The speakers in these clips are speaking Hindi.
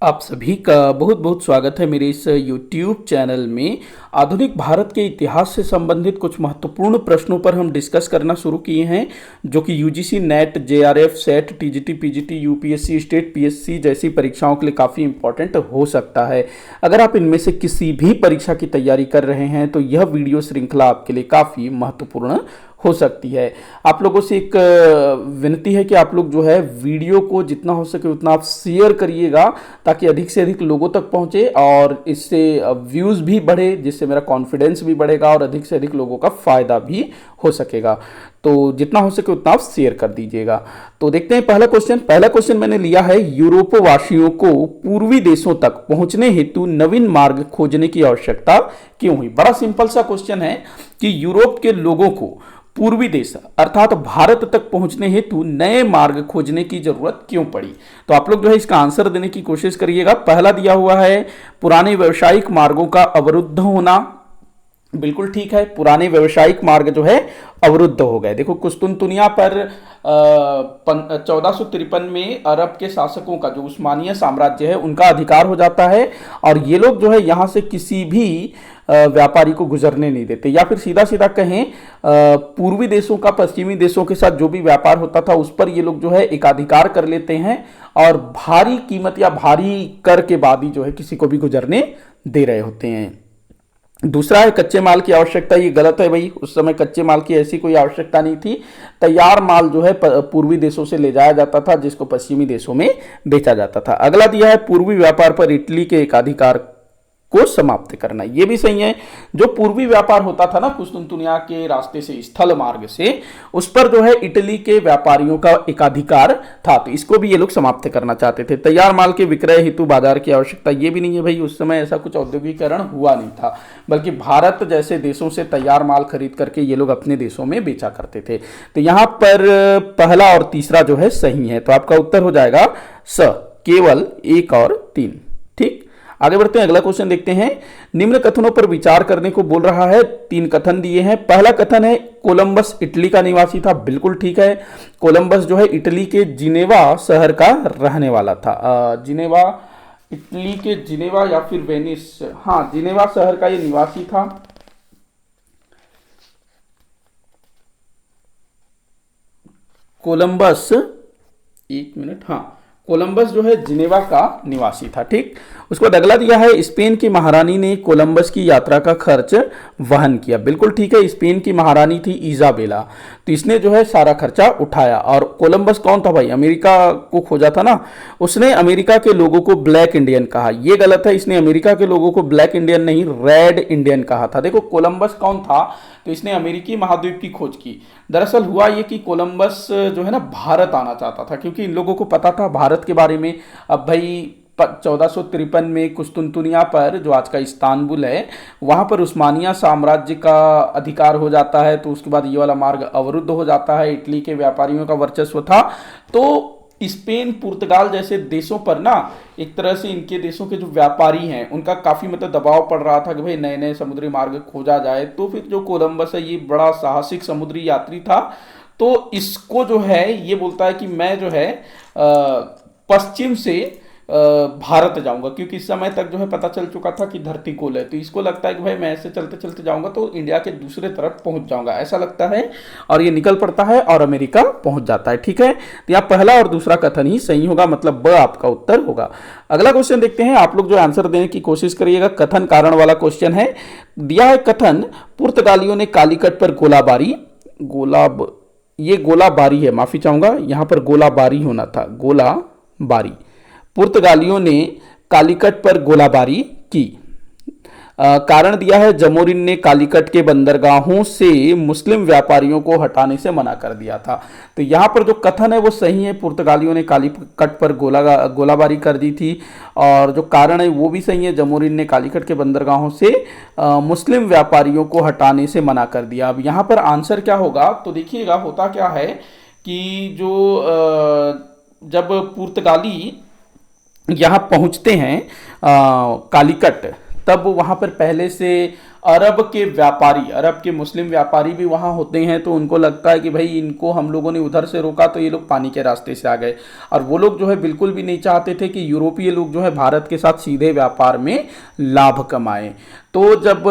आप सभी का बहुत बहुत स्वागत है मेरे इस YouTube चैनल में। आधुनिक भारत के इतिहास से संबंधित कुछ महत्वपूर्ण प्रश्नों पर हम डिस्कस करना शुरू किए हैं, जो कि UGC net, JRF, set, TGT, PGT, UPSC, state PSC जैसी परीक्षाओं के लिए काफ़ी इंपॉर्टेंट हो सकता है। अगर आप इनमें से किसी भी परीक्षा की तैयारी कर रहे हैं तो यह वीडियो श्रृंखला आपके लिए काफ़ी महत्वपूर्ण हो सकती है। आप लोगों से एक विनती है कि आप लोग जो है वीडियो को जितना हो सके उतना आप शेयर करिएगा, ताकि अधिक से अधिक लोगों तक पहुंचे और इससे व्यूज़ भी बढ़े, जिससे मेरा कॉन्फिडेंस भी बढ़ेगा और अधिक से अधिक लोगों का फ़ायदा भी हो सकेगा। तो जितना हो सके उतना आप शेयर कर दीजिएगा। तो देखते हैं पहला क्वेश्चन मैंने लिया है, यूरोप वासियों को पूर्वी देशों तक पहुंचने हेतु नवीन मार्ग खोजने की आवश्यकता क्यों हुई। बड़ा सिंपल सा क्वेश्चन है कि यूरोप के लोगों को पूर्वी देश अर्थात भारत तक पहुंचने हेतु नए मार्ग खोजने की जरूरत क्यों पड़ी। तो आप लोग जो है इसका आंसर देने की कोशिश करिएगा। पहला दिया हुआ है पुराने व्यावसायिक मार्गों का अवरुद्ध होना। बिल्कुल ठीक है, पुराने व्यावसायिक मार्ग जो है अवरुद्ध हो गए। देखो कुस्तुनतुनिया पर 1453 में अरब के शासकों का, जो उस्मानिया साम्राज्य है, उनका अधिकार हो जाता है और ये लोग जो है यहाँ से किसी भी व्यापारी को गुजरने नहीं देते, या फिर सीधा सीधा कहें पूर्वी देशों का पश्चिमी देशों के साथ जो भी व्यापार होता था उस पर ये लोग जो है एकाधिकार कर लेते हैं और भारी कीमत या भारी कर के बाद ही जो है किसी को भी गुजरने दे रहे होते हैं। दूसरा है कच्चे माल की आवश्यकता। ये गलत है भाई, उस समय कच्चे माल की ऐसी कोई आवश्यकता नहीं थी। तैयार माल जो है पूर्वी देशों से ले जाया जाता था, जिसको पश्चिमी देशों में बेचा जाता था। अगला दिया है पूर्वी व्यापार पर इटली के एकाधिकार को समाप्त करना। ये भी सही है। जो पूर्वी व्यापार होता था ना कुस्तुनतुनिया के रास्ते से, स्थल मार्ग से, उस पर जो है इटली के व्यापारियों का एकाधिकार था, तो इसको भी ये लोग समाप्त करना चाहते थे। तैयार माल के विक्रय हेतु बाजार की आवश्यकता, ये भी नहीं है भाई, उस समय ऐसा कुछ औद्योगिकरण हुआ नहीं था, बल्कि भारत जैसे देशों से तैयार माल खरीद करके ये लोग अपने देशों में बेचा करते थे। तो यहां पर पहला और तीसरा जो है सही है, तो आपका उत्तर हो जाएगा स, केवल 1 और 3। ठीक, आगे बढ़ते हैं, अगला क्वेश्चन देखते हैं। निम्न कथनों पर विचार करने को बोल रहा है। 3 कथन दिए हैं। पहला कथन है कोलंबस इटली का निवासी था। बिल्कुल ठीक है, कोलंबस जो है इटली के जिनेवा शहर का रहने वाला था। जिनेवा, इटली के जिनेवा या फिर वेनिस, हाँ जिनेवा शहर का ये निवासी था। कोलंबस, एक मिनट, हाँ कोलंबस जो है जिनेवा का निवासी था। ठीक, उसके बाद अगला दिया है स्पेन की महारानी ने कोलंबस की यात्रा का खर्च वहन किया। बिल्कुल ठीक है, स्पेन की महारानी थी इजाबेला, तो इसने जो है सारा खर्चा उठाया। और कोलंबस कौन था भाई, अमेरिका को खोजा था ना, उसने अमेरिका के लोगों को ब्लैक इंडियन कहा। यह गलत है, इसने अमेरिका के लोगों को ब्लैक इंडियन नहीं, रेड इंडियन कहा था। देखो कोलंबस कौन था, तो इसने अमेरिकी महाद्वीप की खोज की। दरअसल हुआ ये कि कोलंबस जो है ना भारत आना चाहता था, क्योंकि इन लोगों को पता था भारत के बारे में। अब भाई 1453 में कुस्तुनतुनिया पर, जो आज का इस्तांबुल है, वहां पर उस्मानिया साम्राज्य का अधिकार हो जाता है, तो उसके बाद ये वाला मार्ग अवरुद्ध हो जाता है। इटली के व्यापारियों का वर्चस्व था, तो स्पेन, पुर्तगाल जैसे देशों पर ना एक तरह से इनके देशों के जो व्यापारी हैं उनका काफ़ी मतलब दबाव पड़ रहा था कि भाई नए नए समुद्री मार्ग खोजा जाए। तो फिर जो कोलंबस है ये बड़ा साहसिक समुद्री यात्री था, तो इसको जो है ये बोलता है कि मैं जो है पश्चिम से भारत जाऊंगा, क्योंकि इस समय तक जो है पता चल चुका था कि धरती गोल है, तो इसको लगता है कि भाई मैं ऐसे चलते चलते जाऊंगा तो इंडिया के दूसरे तरफ पहुंच जाऊंगा, ऐसा लगता है, और ये निकल पड़ता है और अमेरिका पहुंच जाता है। ठीक है, तो यहाँ पहला और दूसरा कथन ही सही होगा, मतलब ब आपका उत्तर होगा। अगला क्वेश्चन देखते हैं, आप लोग जो आंसर देने की कोशिश करिएगा। कथन कारण वाला क्वेश्चन है। दिया है कथन, पुर्तगालियों ने कालीकट पर गोलाबारी, ये गोलाबारी है, माफी चाहूंगा, यहां पर गोलाबारी होना था, गोलाबारी। पुर्तगालियों ने कालीकट पर गोलाबारी की। कारण दिया है जमोरिन ने कालीकट के बंदरगाहों से मुस्लिम व्यापारियों को हटाने से मना कर दिया था। तो यहाँ पर जो कथन है वो सही है, पुर्तगालियों ने कालीकट पर गोलाबारी कर दी थी, और जो कारण है वो भी सही है, जमोरिन ने कालीकट के बंदरगाहों से मुस्लिम व्यापारियों को हटाने से मना कर दिया। अब यहाँ पर आंसर क्या होगा, तो देखिएगा होता क्या है कि जो जब पुर्तगाली यहाँ पहुँचते हैं कालीकट, तब वहाँ पर पहले से अरब के व्यापारी, अरब के मुस्लिम व्यापारी भी वहाँ होते हैं, तो उनको लगता है कि भाई इनको हम लोगों ने उधर से रोका तो ये लोग पानी के रास्ते से आ गए। और वो लोग जो है बिल्कुल भी नहीं चाहते थे कि यूरोपीय लोग जो है भारत के साथ सीधे व्यापार में लाभ कमाएं। तो जब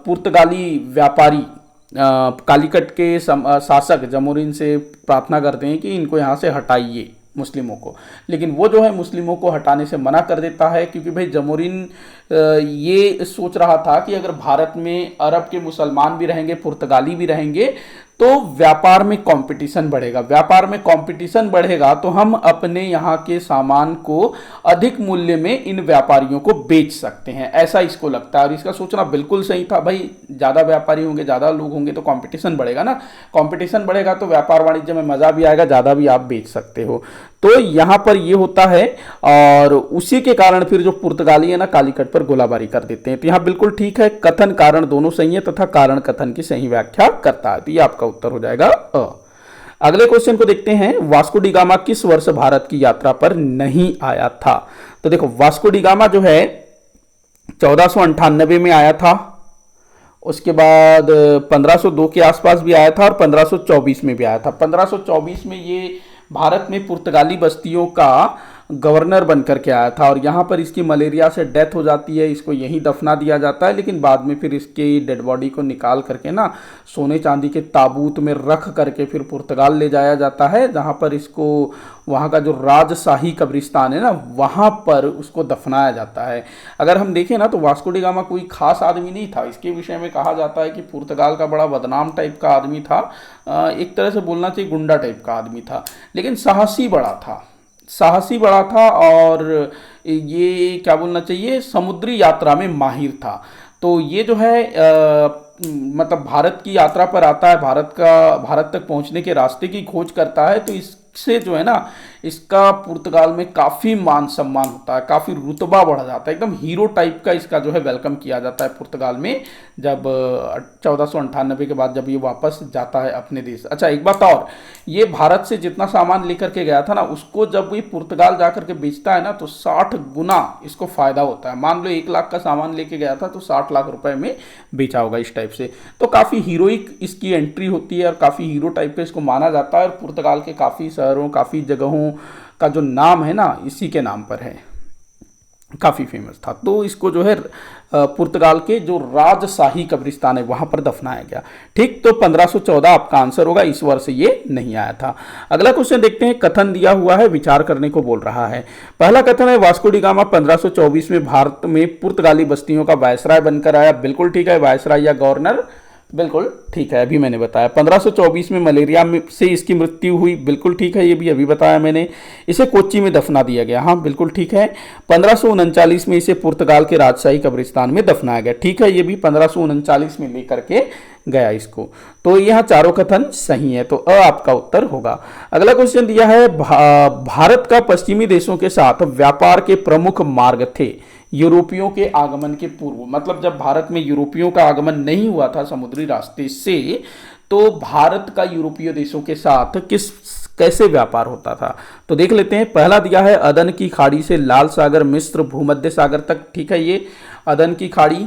पुर्तगाली व्यापारी कालीकट के शासक जमोरिन से प्रार्थना करते हैं कि इनको यहाँ से हटाइए मुस्लिमों को, लेकिन वो जो है मुस्लिमों को हटाने से मना कर देता है, क्योंकि भाई जमोरिन ये सोच रहा था कि अगर भारत में अरब के मुसलमान भी रहेंगे, पुर्तगाली भी रहेंगे, तो व्यापार में कंपटीशन बढ़ेगा, व्यापार में कंपटीशन बढ़ेगा तो हम अपने यहाँ के सामान को अधिक मूल्य में इन व्यापारियों को बेच सकते हैं, ऐसा इसको लगता है। और इसका सोचना बिल्कुल सही था, भाई ज़्यादा व्यापारी होंगे, ज़्यादा लोग होंगे तो कंपटीशन बढ़ेगा ना, कंपटीशन बढ़ेगा तो व्यापार वाणिज्य में मज़ा भी आएगा, ज़्यादा भी आप बेच सकते हो। तो यहाँ पर ये होता है, और उसी के कारण फिर जो पुर्तगाली है ना कालीकट पर गोलाबारी कर देते हैं। तो यहाँ बिल्कुल ठीक है, कथन कारण दोनों सही है तथा कारण कथन की सही व्याख्या करता है, तो ये आपका उत्तर हो जाएगा अ। अगले क्वेश्चन को देखते हैं, वास्को डी गामा किस वर्ष भारत की यात्रा पर नहीं आया था? तो देखो वास्को डी गामा जो है 1498 में आया था, उसके बाद 1502 के आसपास भी आया था और 1524 में भी आया था। 1524 में ये भारत में पुर्तगाली बस्तियों का गवर्नर बनकर के आया था, और यहाँ पर इसकी मलेरिया से डेथ हो जाती है, इसको यहीं दफना दिया जाता है, लेकिन बाद में फिर इसकी डेड बॉडी को निकाल करके ना सोने चांदी के ताबूत में रख करके फिर पुर्तगाल ले जाया जाता है, जहाँ पर इसको वहाँ का जो राजशाही कब्रिस्तान है ना वहाँ पर उसको दफनाया जाता है। अगर हम देखें ना तो वास्को डी गामा कोई खास आदमी नहीं था, इसके विषय में कहा जाता है कि पुर्तगाल का बड़ा बदनाम टाइप का आदमी था, एक तरह से बोलना चाहिए गुंडा टाइप का आदमी था, लेकिन साहसी बड़ा था, साहसी बड़ा था, और ये क्या बोलना चाहिए समुद्री यात्रा में माहिर था। तो ये जो है मतलब भारत की यात्रा पर आता है, भारत तक पहुंचने के रास्ते की खोज करता है, तो इससे जो है ना इसका पुर्तगाल में काफ़ी मान सम्मान होता है, काफ़ी रुतबा बढ़ जाता है, एकदम हीरो टाइप का इसका जो है वेलकम किया जाता है पुर्तगाल में, जब 1498 के बाद जब ये वापस जाता है अपने देश। अच्छा एक बात और, ये भारत से जितना सामान लेकर के गया था ना उसको जब ये पुर्तगाल जाकर के बेचता है ना तो 60 गुना इसको फायदा होता है। मान लो 1 लाख का सामान लेके गया था तो 60 लाख रुपए में बेचा होगा इस टाइप से। तो काफ़ी हीरोइक इसकी एंट्री होती है और काफ़ी हीरो टाइप का इसको माना जाता है, और पुर्तगाल के काफ़ी शहरों काफ़ी जगहों का जो नाम है ना इसी के नाम पर है, काफ़ी फेमस था। तो इसको जो है पुर्तगाल के जो राजशाही कब्रिस्तान है वहां पर दफनाया गया। ठीक, तो 1514 आपका आंसर होगा, इस वर्ष ये नहीं आया था। अगला क्वेश्चन देखते हैं, कथन दिया हुआ है विचार करने को बोल रहा है। पहला कथन है वास्को डी गामा 1524 में भारत में पुर्तगाली बस्तियों का वायसराय बनकर आया। बिल्कुल ठीक है, वायसराय या गवर्नर, बिल्कुल ठीक है, अभी मैंने बताया। 1524 में मलेरिया से इसकी मृत्यु हुई, बिल्कुल ठीक है, ये भी अभी बताया मैंने। इसे कोच्चि में दफना दिया गया, हाँ बिल्कुल ठीक है। 1539 में इसे पुर्तगाल के राजशाही कब्रिस्तान में दफनाया गया, ठीक है, ये भी 1539 में लेकर के गया इसको। तो यहाँ चारों कथन सही है, तो अ आपका उत्तर होगा। अगला क्वेश्चन दिया है, भारत का पश्चिमी देशों के साथ व्यापार के प्रमुख मार्ग थे यूरोपियों के आगमन के पूर्व। मतलब जब भारत में यूरोपियों का आगमन नहीं हुआ था समुद्री रास्ते से, तो भारत का यूरोपीय देशों के साथ कैसे व्यापार होता था, तो देख लेते हैं। पहला दिया है अदन की खाड़ी से लाल सागर, मिस्र, भूमध्य सागर तक, ठीक है, ये अदन की खाड़ी,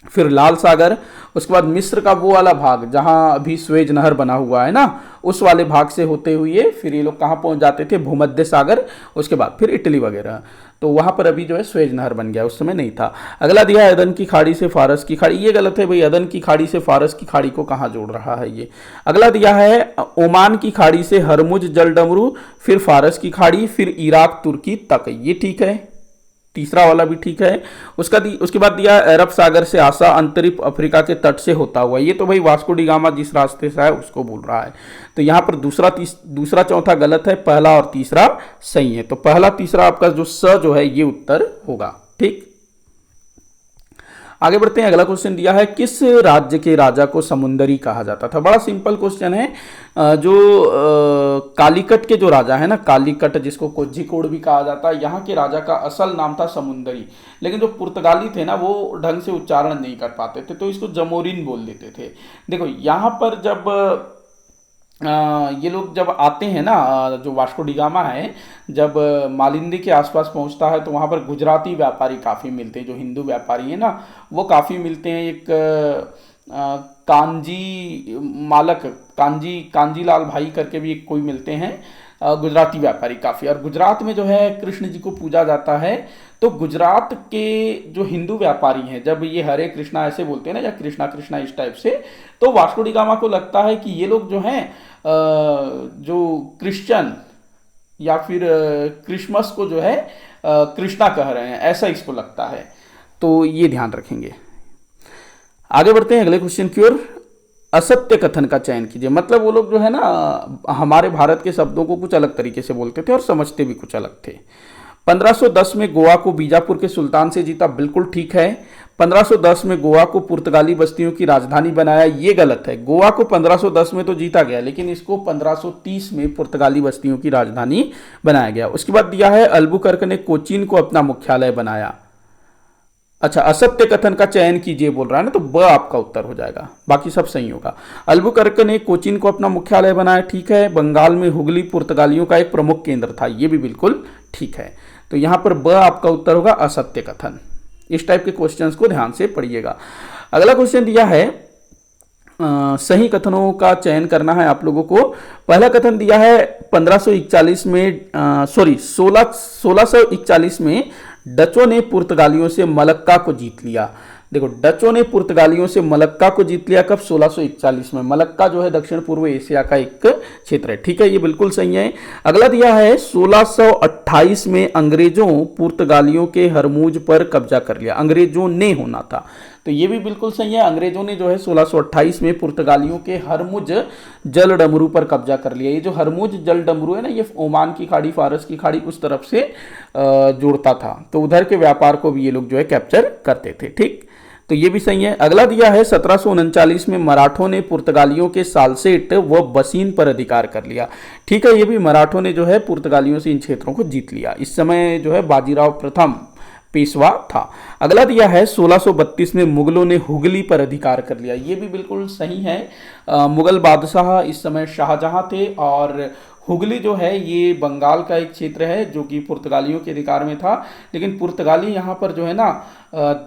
फिर लाल सागर, उसके बाद मिस्र का वो वाला भाग जहां अभी स्वेज नहर बना हुआ है ना, उस वाले भाग से होते हुए फिर ये लोग कहाँ पहुंच जाते थे, भूमध्य सागर, उसके बाद फिर इटली वगैरह। तो वहां पर अभी जो है स्वेज नहर बन गया, उस समय नहीं था। अगला दिया है अदन की खाड़ी से फारस की खाड़ी, ये गलत है भाई, अदन की खाड़ी से फारस की खाड़ी को कहाँ जोड़ रहा है ये। अगला दिया है ओमान की खाड़ी से हरमुज जलडमरू, फिर फारस की खाड़ी, फिर इराक तुर्की तक, ये ठीक है, तीसरा वाला भी ठीक है। उसके बाद दिया अरब सागर से आसा, अंतरिप अफ्रीका के तट से होता हुआ, ये तो भाई वास्को डी गामा जिस रास्ते से है उसको बोल रहा है। तो यहाँ पर दूसरा चौथा गलत है, पहला और तीसरा सही है। तो पहला तीसरा आपका जो स जो है ये उत्तर होगा। ठीक, आगे बढ़ते हैं। अगला क्वेश्चन दिया है, किस राज्य के राजा को समुंदरी कहा जाता था। बड़ा सिंपल क्वेश्चन है। जो कालीकट के जो राजा है ना, कालीकट जिसको कोझिकोड भी कहा जाता है, यहाँ के राजा का असल नाम था समुंदरी, लेकिन जो पुर्तगाली थे ना वो ढंग से उच्चारण नहीं कर पाते थे तो इसको जमोरिन बोल देते थे। देखो यहाँ पर जब ये लोग जब आते हैं ना, जो वास्को डी गामा है, जब मालिंदी के आसपास पहुंचता है तो वहाँ पर गुजराती व्यापारी काफ़ी मिलते हैं, जो हिंदू व्यापारी हैं ना वो काफ़ी मिलते हैं। एक कांजी मालक, कांजी लाल भाई करके भी एक कोई मिलते हैं, गुजराती व्यापारी काफ़ी। और गुजरात में जो है कृष्ण जी को पूजा जाता है। तो गुजरात के जो हिंदू व्यापारी हैं, जब ये हरे कृष्णा ऐसे बोलते हैं ना, या कृष्णा कृष्णा इस टाइप से, तो वास्को डी गामा को लगता है कि ये लोग जो हैं जो क्रिश्चियन या फिर क्रिसमस को जो है कृष्णा कह रहे हैं, ऐसा इसको लगता है। तो ये ध्यान रखेंगे। आगे बढ़ते हैं अगले क्वेश्चन की ओर। असत्य कथन का चयन कीजिए। मतलब वो लोग जो है ना हमारे भारत के शब्दों को कुछ अलग तरीके से बोलते थे और समझते भी कुछ अलग थे। 1510 में गोवा को बीजापुर के सुल्तान से जीता, बिल्कुल ठीक है। 1510 में गोवा को पुर्तगाली बस्तियों की राजधानी बनाया, ये गलत है। गोवा को 1510 में तो जीता गया, लेकिन इसको 1530 में पुर्तगाली बस्तियों की राजधानी बनाया गया। उसके बाद दिया है अल्बुकर्क ने कोचीन को अपना मुख्यालय बनाया। अच्छा, असत्य कथन का चयन कीजिए बोल रहा है ना, तो ब आपका उत्तर हो जाएगा, बाकी सब सही होगा। अल्बुकर्क ने कोचीन को अपना मुख्यालय बनाया, ठीक है। बंगाल में हुगली पुर्तगालियों का एक प्रमुख केंद्र था, ये भी बिल्कुल ठीक है। तो यहां पर ब आपका उत्तर होगा, असत्य कथन। इस टाइप के क्वेश्चंस को ध्यान से पढ़िएगा। अगला क्वेश्चन दिया है सही कथनों का चयन करना है आप लोगों को। पहला कथन दिया है 1541 में 1641 में डचों ने पुर्तगालियों से मलक्का को जीत लिया। देखो, डचों ने पुर्तगालियों से मलक्का को जीत लिया कब? 1641 में। मलक्का जो है दक्षिण पूर्व एशिया का एक क्षेत्र है, ठीक है, ये बिल्कुल सही है। अगला दिया है 1628 में अंग्रेजों पुर्तगालियों के हरमूज पर कब्जा कर लिया। अंग्रेजों ने होना था, तो ये भी बिल्कुल सही है। अंग्रेजों ने जो है 1628 में पुर्तगालियों के हरमुज जल डमरू पर कब्जा कर लिया। ये जो हरमुज जल डमरू है ना, ये ओमान की खाड़ी, फारस की खाड़ी, उस तरफ से जोड़ता था, तो उधर के व्यापार को भी ये लोग जो है कैप्चर करते थे, ठीक। तो ये भी सही है। अगला दिया है 1739 में मराठों ने पुर्तगालियों के सालसेट व बसीन पर अधिकार कर लिया। ठीक है, ये भी मराठों ने जो है पुर्तगालियों से इन क्षेत्रों को जीत लिया। इस समय जो है बाजीराव प्रथम पेशवा था। अगला दिया है 1632 में मुगलों ने हुगली पर अधिकार कर लिया। ये भी बिल्कुल सही है। मुगल बादशाह इस समय शाहजहां थे, और हुगली जो है ये बंगाल का एक क्षेत्र है जो कि पुर्तगालियों के अधिकार में था। लेकिन पुर्तगाली यहाँ पर जो है ना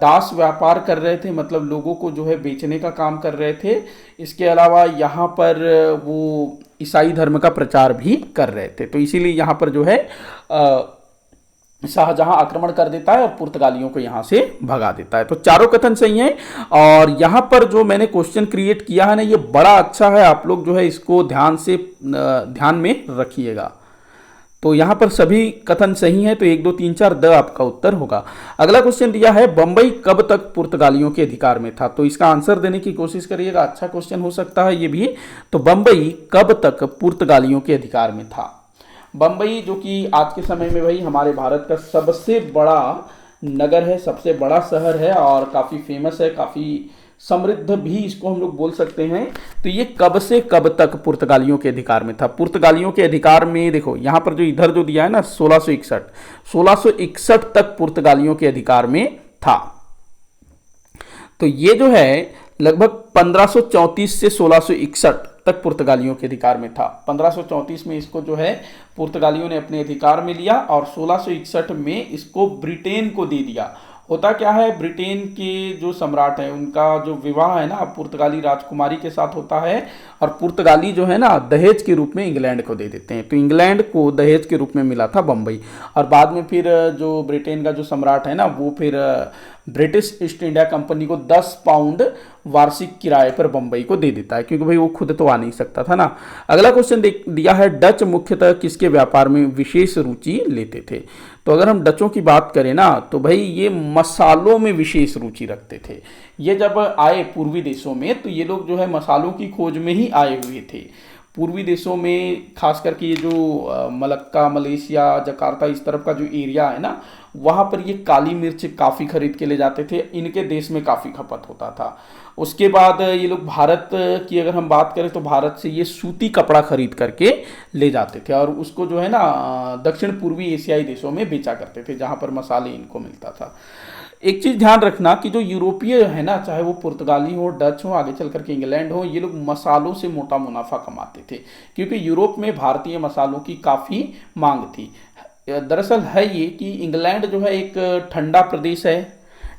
दास व्यापार कर रहे थे, मतलब लोगों को जो है बेचने का काम कर रहे थे। इसके अलावा यहाँ पर वो ईसाई धर्म का प्रचार भी कर रहे थे, तो इसीलिए यहाँ पर जो है शाहजहां आक्रमण कर देता है और पुर्तगालियों को यहां से भगा देता है। तो चारों कथन सही हैं। और यहां पर जो मैंने क्वेश्चन क्रिएट किया है ना, ये बड़ा अच्छा है, आप लोग जो है इसको ध्यान में रखिएगा। तो यहां पर सभी कथन सही हैं, तो 1 2 3 4 द आपका उत्तर होगा। अगला क्वेश्चन दिया है बंबई कब तक पुर्तगालियों के अधिकार में था? तो इसका आंसर देने की कोशिश करिएगा, अच्छा क्वेश्चन हो सकता है ये भी। तो बंबई कब तक पुर्तगालियों के अधिकार में था? बम्बई जो कि आज के समय में भाई हमारे भारत का सबसे बड़ा नगर है, सबसे बड़ा शहर है, और काफ़ी फेमस है, काफ़ी समृद्ध भी इसको हम लोग बोल सकते हैं। तो ये कब से कब तक पुर्तगालियों के अधिकार में था? पुर्तगालियों के अधिकार में देखो यहाँ पर जो इधर जो दिया है ना 1661 तक पुर्तगालियों के अधिकार में था। तो ये जो है लगभग 1534 से 1661 तक पुर्तगालियों के अधिकार में था। 1534 में इसको जो है पुर्तगालियों ने अपने अधिकार में लिया, और 1661 में इसको ब्रिटेन को दे दिया। होता क्या है, ब्रिटेन के जो सम्राट हैं उनका जो विवाह है ना पुर्तगाली राजकुमारी के साथ होता है, और पुर्तगाली जो है ना दहेज के रूप में इंग्लैंड को दे देते हैं। तो इंग्लैंड को दहेज के रूप में मिला था बम्बई, और बाद में फिर जो ब्रिटेन का जो सम्राट है ना वो फिर ब्रिटिश ईस्ट इंडिया कंपनी को 10 पाउंड वार्षिक किराए पर बम्बई को दे देता है, क्योंकि भाई वो खुद तो आ नहीं सकता था ना। अगला क्वेश्चन दिया है डच मुख्यतः किसके व्यापार में विशेष रुचि लेते थे? तो अगर हम डचों की बात करें ना, तो भाई ये मसालों में विशेष रुचि रखते थे। ये जब आए पूर्वी देशों में, तो ये लोग जो है मसालों की खोज में ही आए हुए थे। पूर्वी देशों में खास करके ये जो मलक्का, मलेशिया, जकार्ता, इस तरफ का जो एरिया है ना, वहाँ पर ये काली मिर्च काफ़ी खरीद के ले जाते थे। इनके देश में काफ़ी खपत होता था। उसके बाद ये लोग भारत की अगर हम बात करें तो भारत से ये सूती कपड़ा खरीद करके ले जाते थे, और उसको जो है ना दक्षिण पूर्वी एशियाई देशों में बेचा करते थे, जहाँ पर मसाले इनको मिलता था। एक चीज ध्यान रखना कि जो यूरोपीय है ना, चाहे वो पुर्तगाली हो, डच हो, आगे चल करके इंग्लैंड हो, ये लोग मसालों से मोटा मुनाफा कमाते थे, क्योंकि यूरोप में भारतीय मसालों की काफी मांग थी। दरअसल है ये कि इंग्लैंड जो है एक ठंडा प्रदेश है,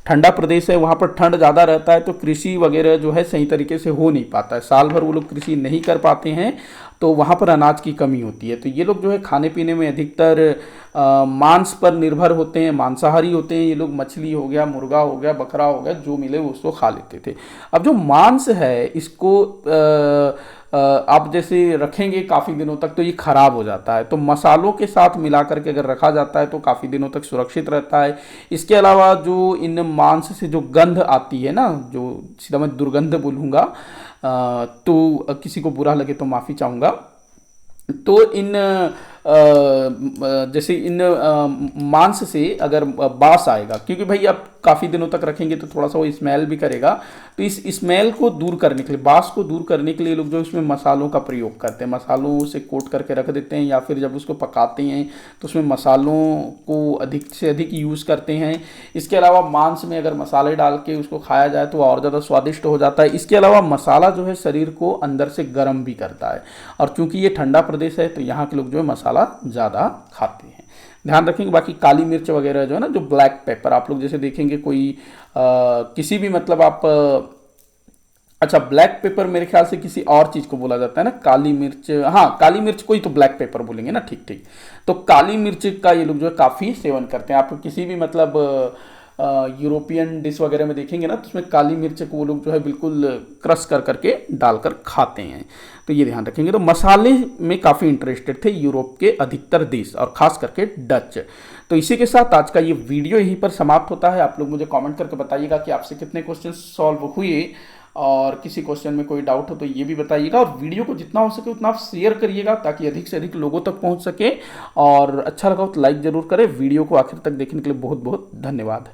ठंडा प्रदेश है, वहाँ पर ठंड ज़्यादा रहता है, तो कृषि वगैरह जो है सही तरीके से हो नहीं पाता है, साल भर वो लोग कृषि नहीं कर पाते हैं, तो वहाँ पर अनाज की कमी होती है। तो ये लोग जो है खाने पीने में अधिकतर मांस पर निर्भर होते हैं, मांसाहारी होते हैं ये लोग। मछली हो गया, मुर्गा हो गया, बकरा हो गया, जो मिले उसको खा लेते थे। अब जो मांस है इसको आप जैसे रखेंगे काफ़ी दिनों तक तो ये खराब हो जाता है, तो मसालों के साथ मिला करके अगर रखा जाता है तो काफ़ी दिनों तक सुरक्षित रहता है। इसके अलावा जो इन मांस से जो गंध आती है ना, जो सीधा मैं दुर्गंध बोलूँगा, तो किसी को बुरा लगे तो माफ़ी चाहूँगा। तो इन जैसे इन मांस से अगर बास आएगा, क्योंकि भाई आप काफ़ी दिनों तक रखेंगे तो थोड़ा सा वो स्मेल भी करेगा, तो इस स्मेल को दूर करने के लिए, बास को दूर करने के लिए लोग जो इसमें मसालों का प्रयोग करते हैं, मसालों से कोट करके रख देते हैं, या फिर जब उसको पकाते हैं तो उसमें मसालों को अधिक से अधिक यूज़ करते हैं। इसके अलावा मांस में अगर मसाले डाल के उसको खाया जाए तो और ज़्यादा स्वादिष्ट हो जाता है। इसके अलावा मसाला जो है शरीर को अंदर से गर्म भी करता है, और चूंकि ये ठंडा प्रदेश है तो यहाँ के लोग जो है मसाला ज़्यादा खाते हैं। ध्यान रखेंगे। बाकी काली मिर्च वगैरह जो है ना, जो ब्लैक पेपर, आप लोग जैसे देखेंगे कोई किसी भी मतलब आप अच्छा ब्लैक पेपर मेरे ख्याल से किसी और चीज़ को बोला जाता है ना, काली मिर्च, हाँ काली मिर्च को ही तो ब्लैक पेपर बोलेंगे ना, ठीक ठीक। तो काली मिर्च का ये लोग जो है काफ़ी सेवन करते हैं। आप किसी भी मतलब यूरोपियन डिश वगैरह में देखेंगे ना, तो उसमें काली मिर्च को वो लोग जो है बिल्कुल क्रश कर करके डालकर खाते हैं। तो ये ध्यान रखेंगे। तो मसाले में काफ़ी इंटरेस्टेड थे यूरोप के अधिकतर देश, और खास करके डच। तो इसी के साथ आज का ये वीडियो यहीं पर समाप्त होता है। आप लोग मुझे कमेंट करके बताइएगा कि आपसे कितने क्वेश्चन सॉल्व हुए, और किसी क्वेश्चन में कोई डाउट हो तो ये भी बताइएगा। और वीडियो को जितना हो सके उतना आप शेयर करिएगा, ताकि अधिक से अधिक लोगों तक पहुंच सके। और अच्छा लगा तो लाइक ज़रूर करें। वीडियो को आखिर तक देखने के लिए बहुत बहुत धन्यवाद।